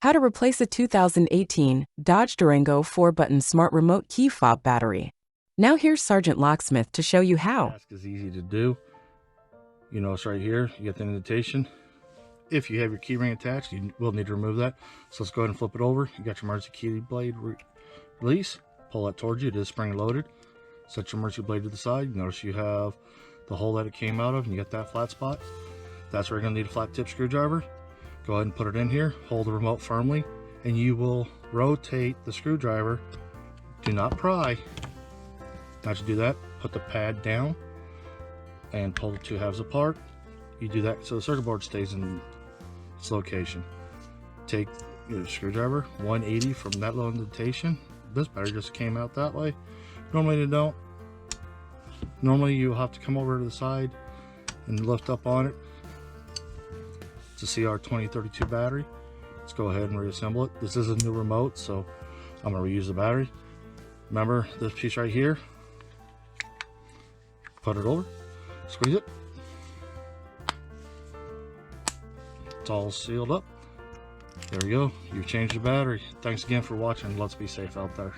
How to replace a 2018 Dodge Durango 4-button smart remote key fob battery. Now here's Sergeant Locksmith to show you how. Task is easy to do. You notice right here, you get the indentation. If you have your key ring attached, you will need to remove that. So let's go ahead and flip it over. You got your emergency key blade release. Pull that towards you. It is spring loaded. Set your emergency blade to the side. Notice you have the hole that it came out of, and you got that flat spot. That's where you're going to need a flat tip screwdriver. Go ahead and put it in here. Hold the remote firmly, and you will rotate the screwdriver. Do not pry. Once you do that, put the pad down and pull the two halves apart. You do that so the circuit board stays in its location. Take your screwdriver 180 from that little indentation. This battery just came out that way. Normally they don't. Normally you'll have to come over to the side and lift up on it. It's a CR2032 battery. Let's go ahead and reassemble it. This is a new remote, so I'm going to reuse the battery. Remember this piece right here? Put it over, squeeze it. It's all sealed up. There you go. You've changed the battery. Thanks again for watching. Let's be safe out there.